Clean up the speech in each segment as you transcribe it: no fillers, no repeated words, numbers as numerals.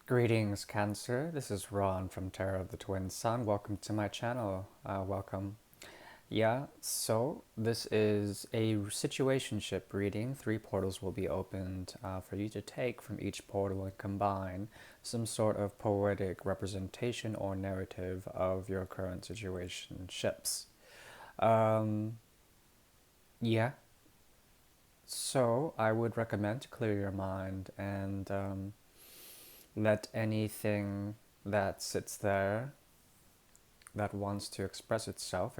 Greetings, Cancer. This is Ron from Terror of the Twin Sun. Welcome to my channel. Welcome. Yeah, so this is a situationship reading. 3 portals will be opened for you to take from each portal and combine some sort of poetic representation or narrative of your current situationships. Um, yeah, so I would recommend to clear your mind and let anything that sits there that wants to express itself.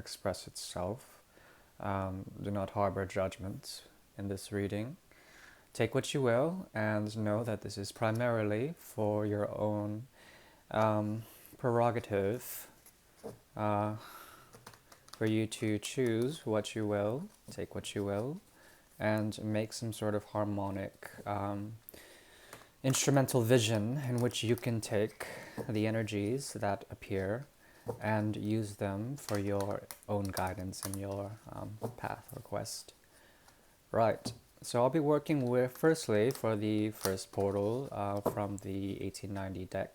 Do not harbor judgment in this reading. Take what you will and know that this is primarily for your own prerogative, uh, for you to choose what you will, take what you will, and make some sort of harmonic instrumental vision in which you can take the energies that appear and use them for your own guidance in your path or quest. Right. So I'll be working with, firstly, for the first portal from the 1890 deck,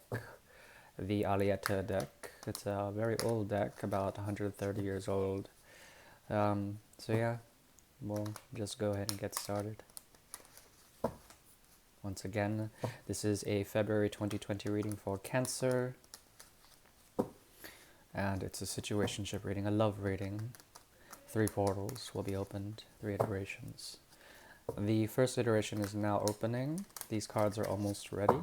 the Alieta deck. It's a very old deck, about 130 years old. So yeah, we'll just go ahead and get started. Once again, this is a February 2020 reading for Cancer, and it's a situationship reading, a love reading. 3 portals will be opened, 3 iterations. The first iteration is now opening. These cards are almost ready.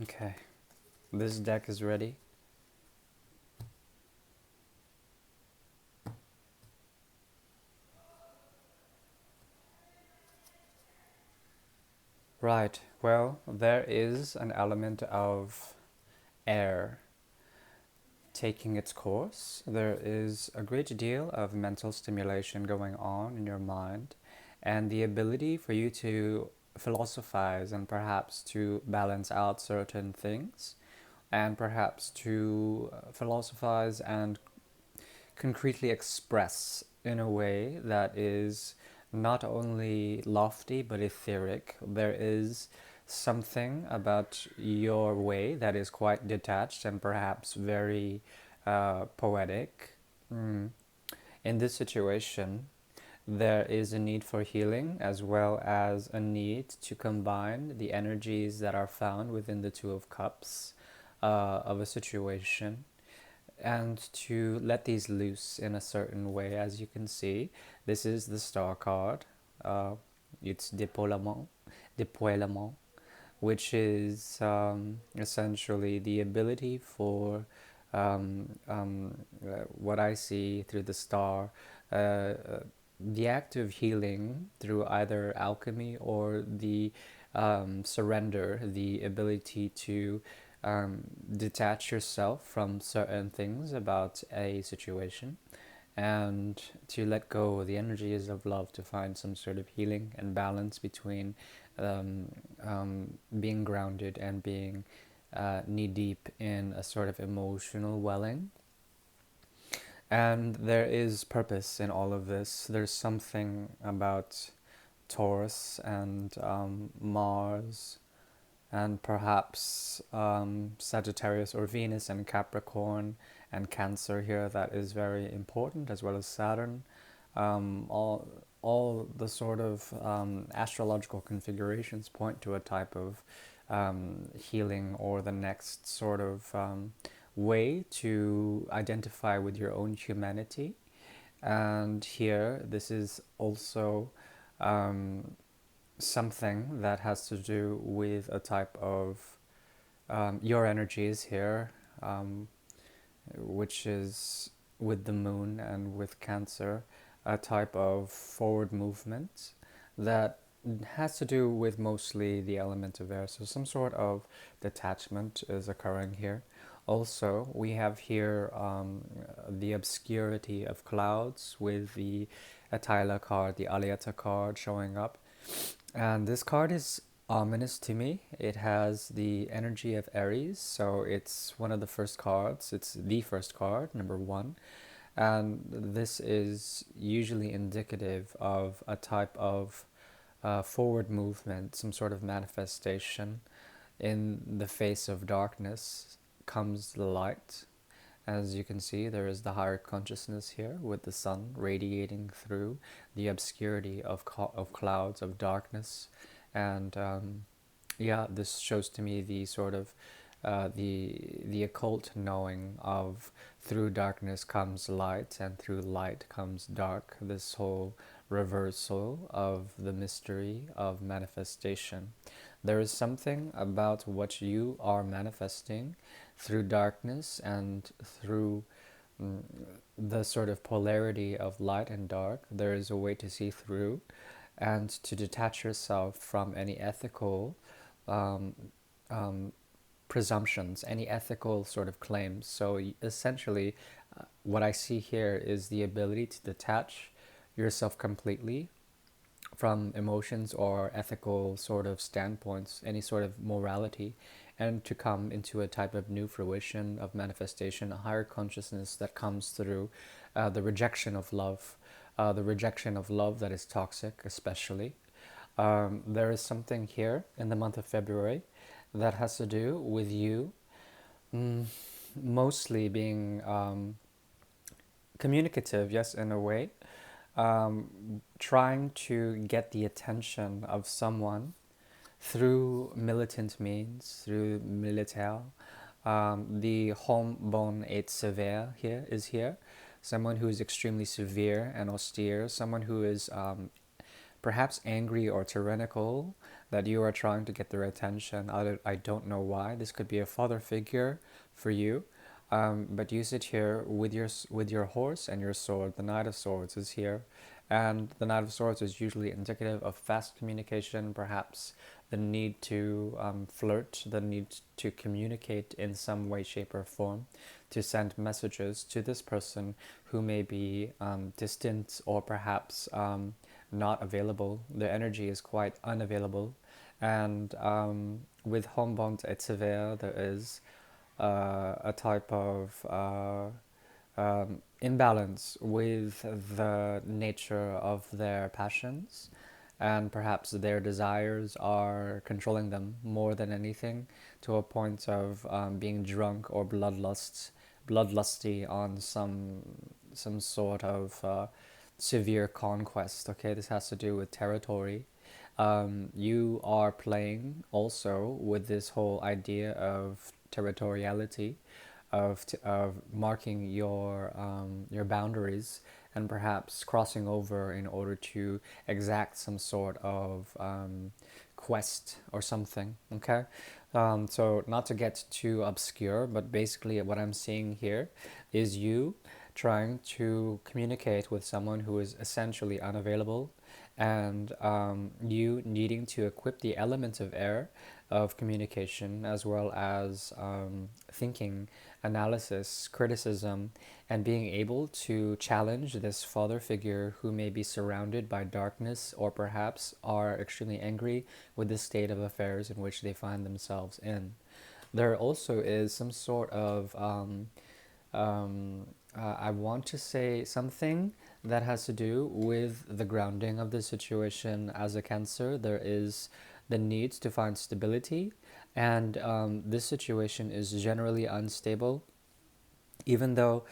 Okay, this deck is ready. Right, well, there is an element of air taking its course. There is a great deal of mental stimulation going on in your mind, and the ability for you to philosophize and perhaps to balance out certain things, and perhaps to philosophize and concretely express in a way that is not only lofty but etheric. There is something about your way that is quite detached and perhaps very poetic. In this situation, there is a need for healing as well as a need to combine the energies that are found within the Two of Cups of a situation and to let these loose in a certain way. As you can see, this is the star card. It's déploiement, which is essentially the ability for what I see through the star, the act of healing through either alchemy or the surrender, the ability to detach yourself from certain things about a situation and to let go of the energies of love to find some sort of healing and balance between being grounded and being knee deep in a sort of emotional welling. And there is purpose in all of this. There's something about Taurus and Mars and perhaps Sagittarius or Venus and Capricorn and Cancer here that is very important, as well as Saturn. All the sort of astrological configurations point to a type of healing or the next sort of way to identify with your own humanity. And here, this is also something that has to do with a type of your energies here, which is with the moon and with Cancer, a type of forward movement that has to do with mostly the element of air. So some sort of detachment is occurring here. Also, we have here the obscurity of clouds with the Attila card, the Aliata card showing up. And this card is ominous to me. It has the energy of Aries, so it's one of the first cards. It's the first card, number one. And this is usually indicative of a type of forward movement, some sort of manifestation. In the face of darkness comes the light. As you can see, there is the higher consciousness here with the sun radiating through the obscurity of clouds of darkness. And yeah, this shows to me the sort of the occult knowing of through darkness comes light and through light comes dark. This whole reversal of the mystery of manifestation. There is something about what you are manifesting through darkness and through mm, the sort of polarity of light and dark. There is a way to see through and to detach yourself from any ethical um, um, presumptions, any ethical sort of claims. So essentially, what I see here is the ability to detach yourself completely from emotions or ethical sort of standpoints, any sort of morality, and to come into a type of new fruition of manifestation, a higher consciousness that comes through the rejection of love, the rejection of love that is toxic, especially. There is something here in the month of February that has to do with you mm, mostly being communicative, yes, in a way, trying to get the attention of someone through militant means, through militaire. The homeborn et sévère here is here. Someone who is extremely severe and austere, someone who is perhaps angry or tyrannical, that you are trying to get their attention. I don't know why. This could be a father figure for you. But you sit here with your horse and your sword. The Knight of Swords is here, and the Knight of Swords is usually indicative of fast communication, perhaps the need to flirt, the need to communicate in some way, shape, or form, to send messages to this person who may be distant or perhaps not available. Their energy is quite unavailable, and with Homebond et Sévère, there is a type of imbalance with the nature of their passions, and perhaps their desires are controlling them more than anything, to a point of being drunk or bloodlusty on some sort of severe conquest. Okay, this has to do with territory. You are playing also with this whole idea of territoriality, of marking your boundaries and perhaps crossing over in order to exact some sort of quest or something. Okay, so not to get too obscure, but basically what I'm seeing here is you trying to communicate with someone who is essentially unavailable, and you needing to equip the element of air of communication, as well as thinking, analysis, criticism, and being able to challenge this father figure who may be surrounded by darkness or perhaps are extremely angry with the state of affairs in which they find themselves in. There also is some sort of um, I want to say something that has to do with the grounding of the situation. As a Cancer, there is the need to find stability, and this situation is generally unstable, even though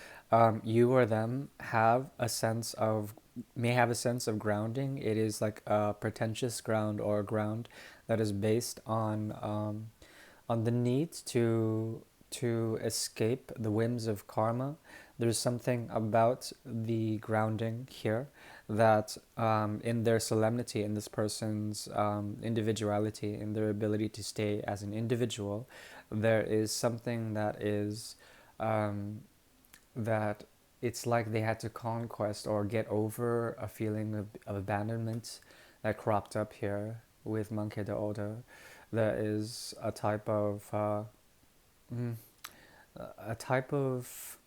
you or them have a sense of may have a sense of grounding. It is like a pretentious ground, or a ground that is based on the need to escape the whims of karma. There's something about the grounding here that in their solemnity, in this person's individuality, in their ability to stay as an individual, there is something that is um, that it's like they had to conquest or get over a feeling of abandonment that cropped up here with Monkey the Order. There is a type of mm, a type of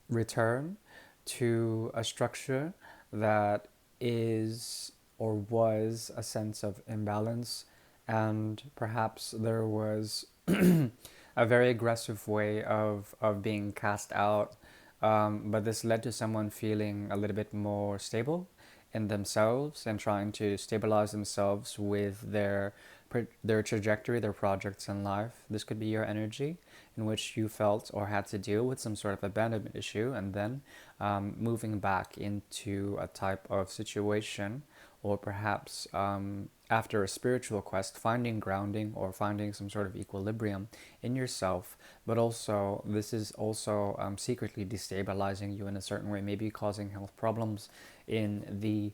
return to a structure that is or was a sense of imbalance, and perhaps there was a very aggressive way of being cast out, but this led to someone feeling a little bit more stable in themselves and trying to stabilize themselves with their trajectory, their projects in life. This could be your energy in which you felt or had to deal with some sort of abandonment issue, and then moving back into a type of situation, or perhaps after a spiritual quest, finding grounding or finding some sort of equilibrium in yourself. But also, this is also secretly destabilizing you in a certain way, maybe causing health problems in the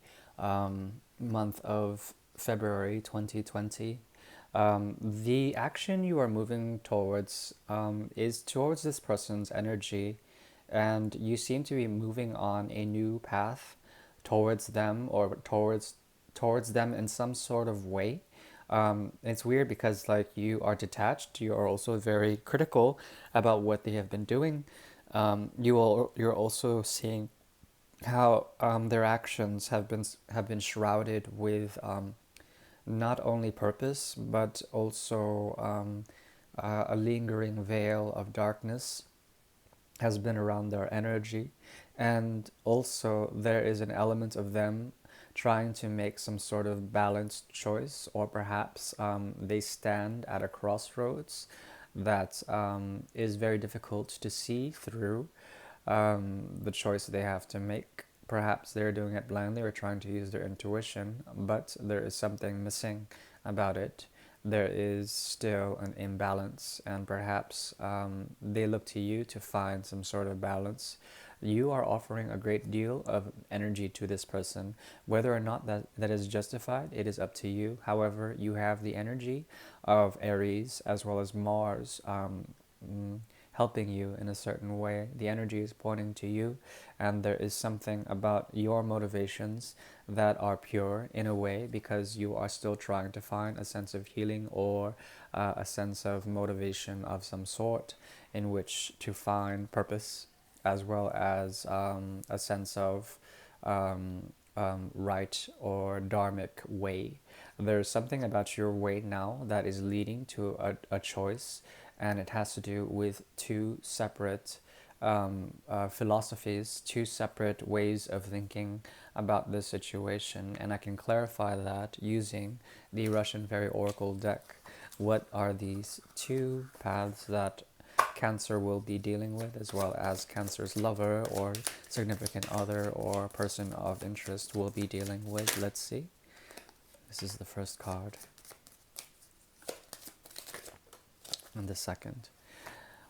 month of February 2020. The action you are moving towards is towards this person's energy, and you seem to be moving on a new path towards them, or towards them in some sort of way. It's weird because like you are detached, you are also very critical about what they have been doing. You're also seeing how their actions have been shrouded with not only purpose but also a lingering veil of darkness has been around their energy, and also there is an element of them trying to make some sort of balanced choice, or perhaps they stand at a crossroads that is very difficult to see through the choice they have to make. Perhaps they're doing it blindly or trying to use their intuition, but there is something missing about it. There is still an imbalance, and perhaps they look to you to find some sort of balance. You are offering a great deal of energy to this person. Whether or not that is justified, it is up to you. However, you have the energy of Aries as well as Mars helping you in a certain way. The energy is pointing to you, and there is something about your motivations that are pure in a way, because you are still trying to find a sense of healing, or a sense of motivation of some sort in which to find purpose, as well as a sense of right or dharmic way. There's something about your way now that is leading to a choice, and it has to do with two separate philosophies, two separate ways of thinking about this situation. And I can clarify that using the Russian Fairy Oracle deck. What are these two paths that Cancer will be dealing with, as well as Cancer's lover or significant other or person of interest will be dealing with? Let's see. This is the first card, and the second.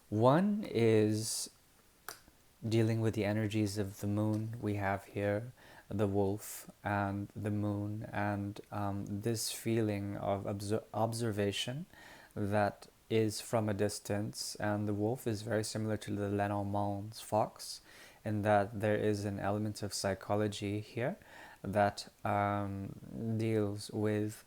One is dealing with the energies of the moon. We have here the wolf and the moon, and this feeling of observation that is from a distance. And the wolf is very similar to the Lenormand's fox, in that there is an element of psychology here that deals with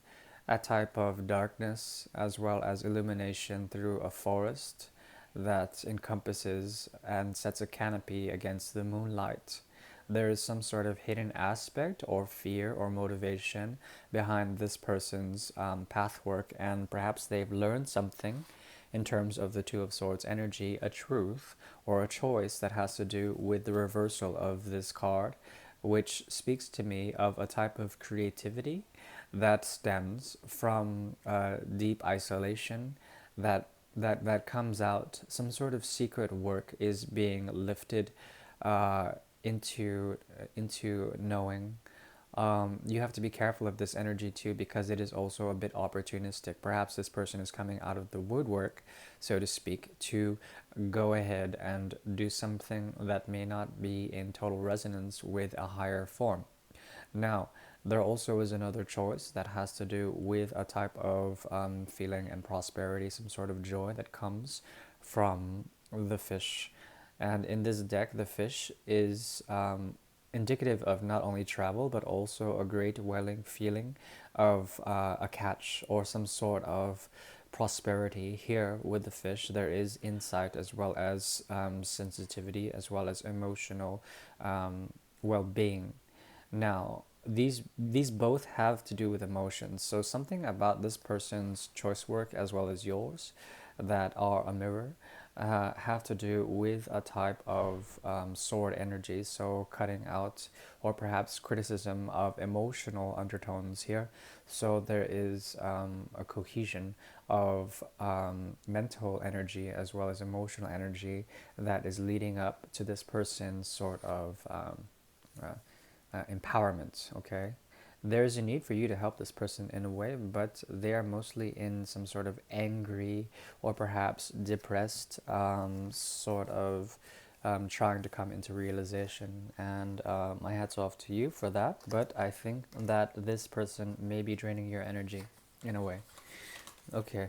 a type of darkness as well as illumination through a forest that encompasses and sets a canopy against the moonlight. There is some sort of hidden aspect or fear or motivation behind this person's pathwork, and perhaps they've learned something in terms of the Two of Swords energy, a truth or a choice that has to do with the reversal of this card, which speaks to me of a type of creativity that stems from deep isolation, that comes out. Some sort of secret work is being lifted uh, into knowing. You have to be careful of this energy too, because it is also a bit opportunistic. Perhaps this person is coming out of the woodwork, so to speak, to go ahead and do something that may not be in total resonance with a higher form. Now, there also is another choice that has to do with a type of feeling and prosperity, some sort of joy that comes from the fish. And in this deck, the fish is indicative of not only travel, but also a great welling feeling of a catch or some sort of prosperity. Here with the fish, there is insight as well as sensitivity, as well as emotional um, well-being. Now, these both have to do with emotions. So something about this person's choice work as well as yours that are a mirror have to do with a type of sword energy. So cutting out or perhaps criticism of emotional undertones here. So there is a cohesion of mental energy as well as emotional energy that is leading up to this person's sort of uh, empowerment, okay? There's a need for you to help this person in a way, but they are mostly in some sort of angry or perhaps depressed sort of trying to come into realization. And my hat's off to you for that, but I think that this person may be draining your energy in a way. Okay,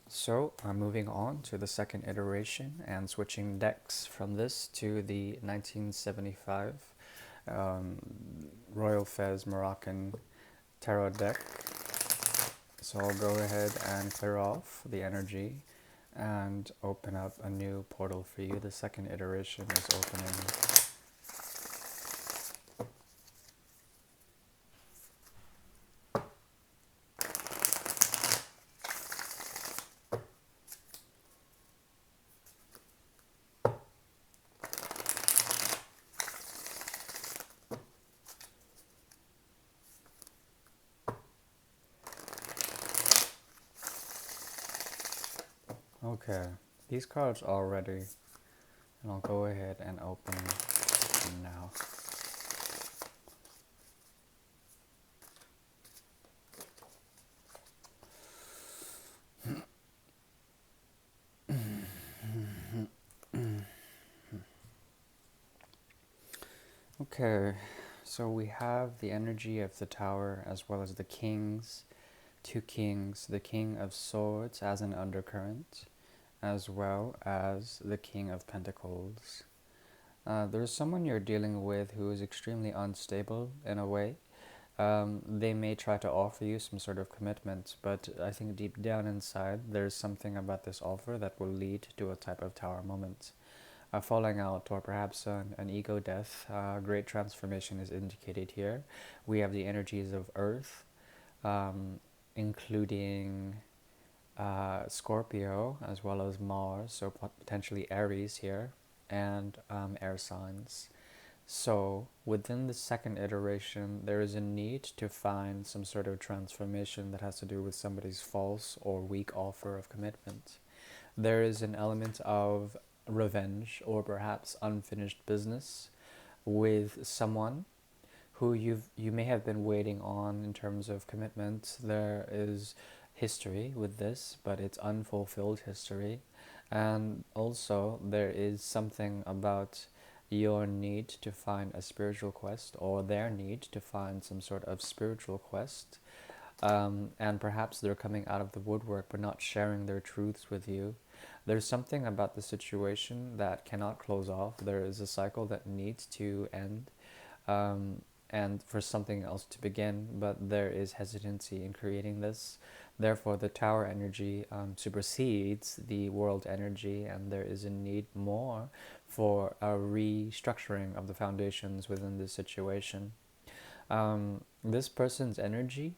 so I'm moving on to the second iteration and switching decks from this to the 1975 um, Royal Fez Moroccan tarot deck. So I'll go ahead and clear off the energy and open up a new portal for you. The second iteration is opening. Okay, these cards are ready, and I'll go ahead and open them now. Okay, so we have the energy of the Tower as well as the Kings, two Kings, the King of Swords as an undercurrent, as well as the King of Pentacles. There's someone you're dealing with who is extremely unstable in a way. They may try to offer you some sort of commitment, but I think deep down inside, there's something about this offer that will lead to a type of tower moment. A falling out, or perhaps an ego death. Great transformation is indicated here. We have the energies of Earth, um, including Scorpio, as well as Mars, so potentially Aries here, and air signs. So, within the second iteration, there is a need to find some sort of transformation that has to do with somebody's false or weak offer of commitment. There is an element of revenge or perhaps unfinished business with someone who you may have been waiting on in terms of commitment. There is history with this, but it's unfulfilled history. And also there is something about your need to find a spiritual quest, or their need to find some sort of spiritual quest. And perhaps they're coming out of the woodwork but not sharing their truths with you. There's something about the situation that cannot close off. There is a cycle that needs to end, and for something else to begin, but there is hesitancy in creating this. Therefore, the tower energy supersedes the world energy, and there is a need more for a restructuring of the foundations within this situation. This person's energy,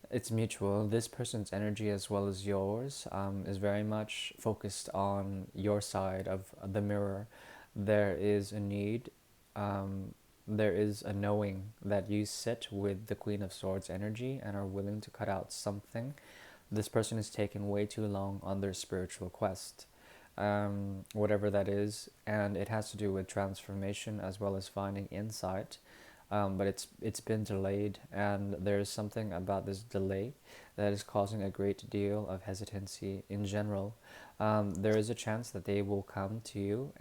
it's mutual. This person's energy as well as yours is very much focused on your side of the mirror. There is a need, there is a knowing that you sit with the Queen of Swords energy and are willing to cut out something. This person is taking way too long on their spiritual quest, whatever that is, and it has to do with transformation as well as finding insight. But it's been delayed, and there's something about this delay that is causing a great deal of hesitancy in general. There is a chance that they will come to you,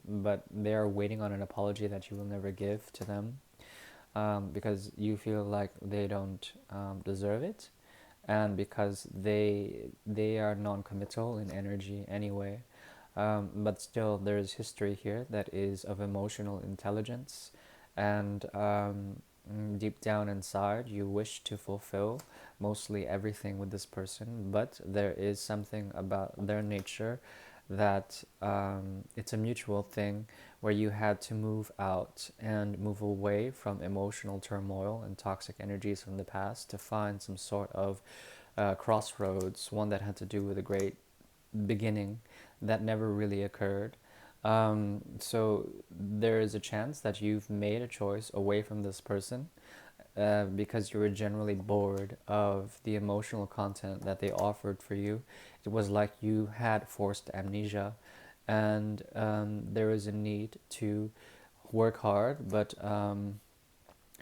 but they are waiting on an apology that you will never give to them, because you feel like they don't deserve it, and because they are non-committal in energy anyway. But still, there is history here that is of emotional intelligence, and deep down inside, you wish to fulfill mostly everything with this person, but there is something about their nature that it's a mutual thing where you had to move out and move away from emotional turmoil and toxic energies from the past to find some sort of crossroads, one that had to do with a great beginning that never really occurred. So there is a chance that you've made a choice away from this person because you were generally bored of the emotional content that they offered for you. It was like you had forced amnesia, and there is a need to work hard, but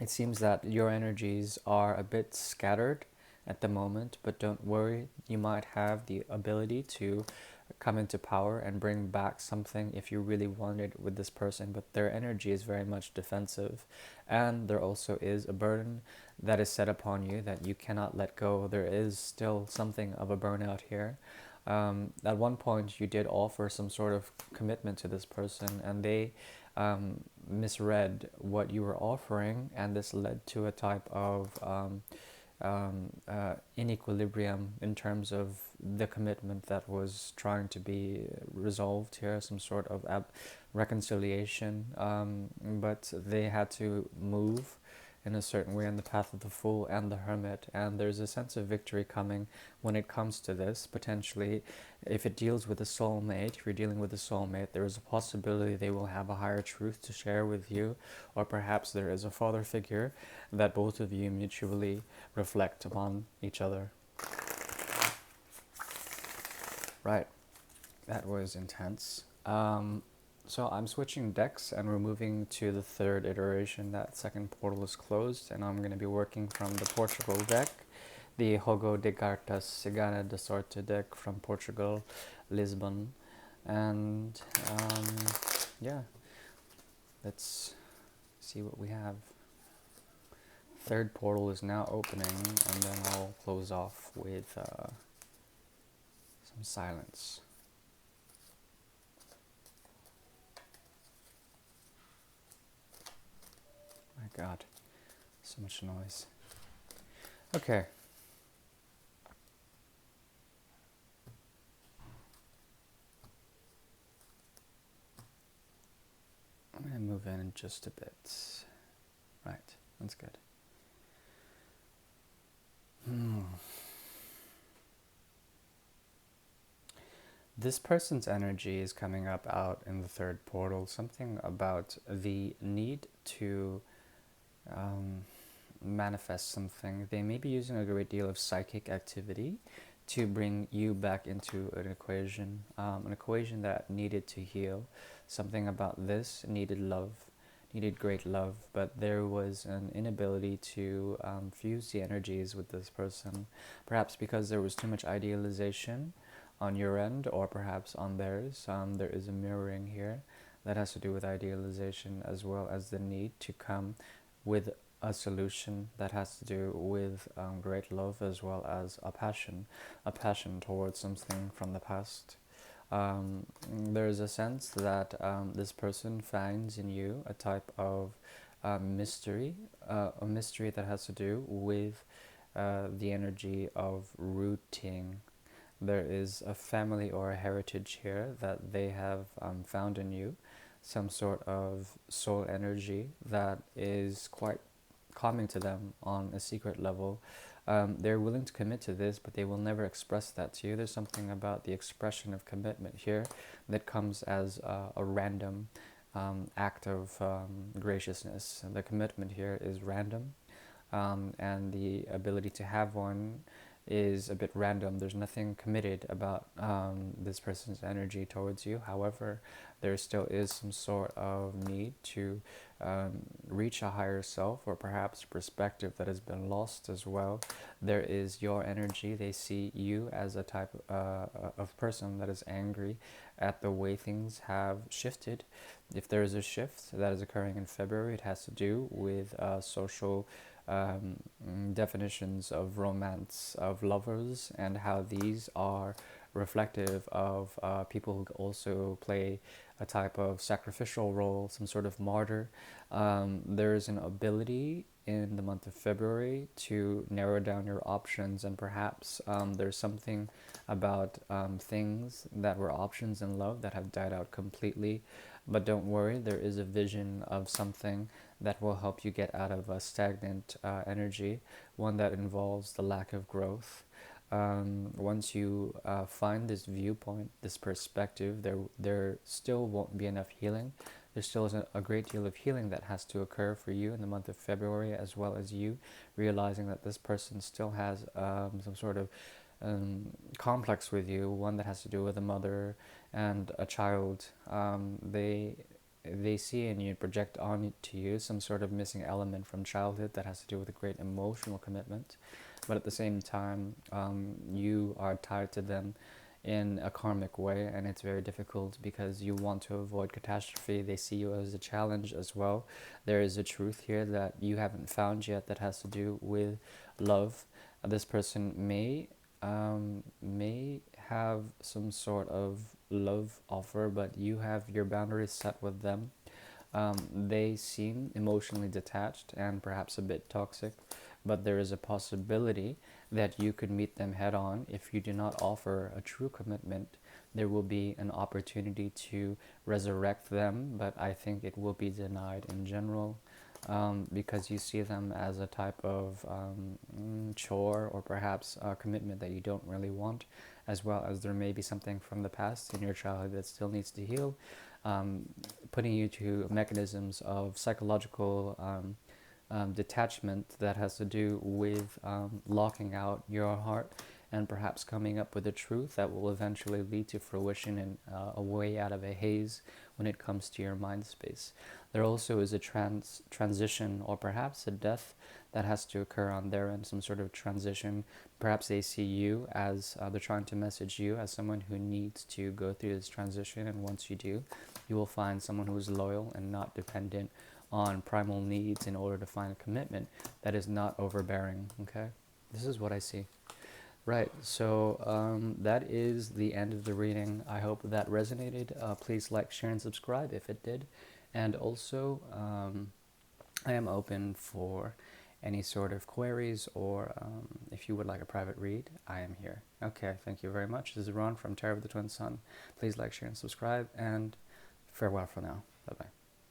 it seems that your energies are a bit scattered at the moment, but don't worry, you might have the ability to come into power and bring back something if you really wanted with this person, but their energy is very much defensive, and there also is a burden that is set upon you that you cannot let go. There is still something of a burnout here. At one point, you did offer some sort of commitment to this person, and they misread what you were offering, and this led to a type of inequilibrium in terms of the commitment that was trying to be resolved here, some sort of reconciliation. But they had to move in a certain way in the path of the Fool and the Hermit, and there's a sense of victory coming when it comes to this. Potentially, if it deals with a soulmate, if you're dealing with a soulmate, there is a possibility they will have a higher truth to share with you, or perhaps there is a father figure that both of you mutually reflect upon each other. Right, that was intense. So I'm switching decks and we're moving to the third iteration. That second portal is closed, and I'm going to be working from the Portugal deck, the Jogo de Cartas Cigana de Sorte deck from Portugal, Lisbon. And yeah, let's see what we have. Third portal is now opening, and then I'll close off with some silence. My God, so much noise. Okay. I'm going to move in just a bit. Right, that's good. This person's energy is coming up out in the third portal. Something about the need to manifest something. They may be using a great deal of psychic activity to bring you back into an equation that needed to heal. Something about this needed love, needed great love, but there was an inability to fuse the energies with this person, perhaps because there was too much idealization on your end, or perhaps on theirs. There is a mirroring here that has to do with idealization as well as the need to come with a solution that has to do with great love as well as a passion towards something from the past. There is a sense that this person finds in you a type of a mystery that has to do with the energy of rooting. There is a family or a heritage here that they have found in you, some sort of soul energy that is quite calming to them on a secret level. They're willing to commit to this, but they will never express that to you. There's something about the expression of commitment here that comes as a random act of graciousness. The commitment here is random, and the ability to have one is a bit random. There's nothing committed about this person's energy towards you. However, there still is some sort of need to reach a higher self, or perhaps perspective that has been lost as well. There is your energy. They see you as a type of person that is angry at the way things have shifted. If there is a shift that is occurring in February, it has to do with social definitions of romance, of lovers, and how these are reflective of people who also play a type of sacrificial role, some sort of martyr. There is an ability in the month of February to narrow down your options, and perhaps there's something about things that were options in love that have died out completely. But don't worry, there is a vision of something that will help you get out of a stagnant energy, one that involves the lack of growth. Once you find this viewpoint, this perspective, there still won't be enough healing. There still is a great deal of healing that has to occur for you in the month of February, as well as you realizing that this person still has some sort of complex with you, one that has to do with a mother and a child. They see and you project on to you some sort of missing element from childhood that has to do with a great emotional commitment, but at the same time, you are tied to them in a karmic way, and it's very difficult because you want to avoid catastrophe. They see you as a challenge as well. There is a truth here that you haven't found yet that has to do with love. This person may have some sort of love offer, but you have your boundaries set with them. They seem emotionally detached and perhaps a bit toxic, but there is a possibility that you could meet them head on. If you do not offer a true commitment, there will be an opportunity to resurrect them, but I think it will be denied in general. Because you see them as a type of chore or perhaps a commitment that you don't really want, as well as there may be something from the past in your childhood that still needs to heal, putting you to mechanisms of psychological detachment that has to do with locking out your heart and perhaps coming up with a truth that will eventually lead to fruition and a way out of a haze when it comes to your mind space. There also is a transition or perhaps a death that has to occur on their end, some sort of transition. Perhaps they see you as, they're trying to message you as someone who needs to go through this transition, and once you do, you will find someone who is loyal and not dependent on primal needs in order to find a commitment that is not overbearing, okay? This is what I see. Right, so that is the end of the reading. I hope that resonated. Please like, share, and subscribe if it did. And also, I am open for any sort of queries, or if you would like a private read, I am here. Okay, thank you very much. This is Ron from Terror of the Twin Sun. Please like, share, and subscribe, and farewell for now. Bye-bye.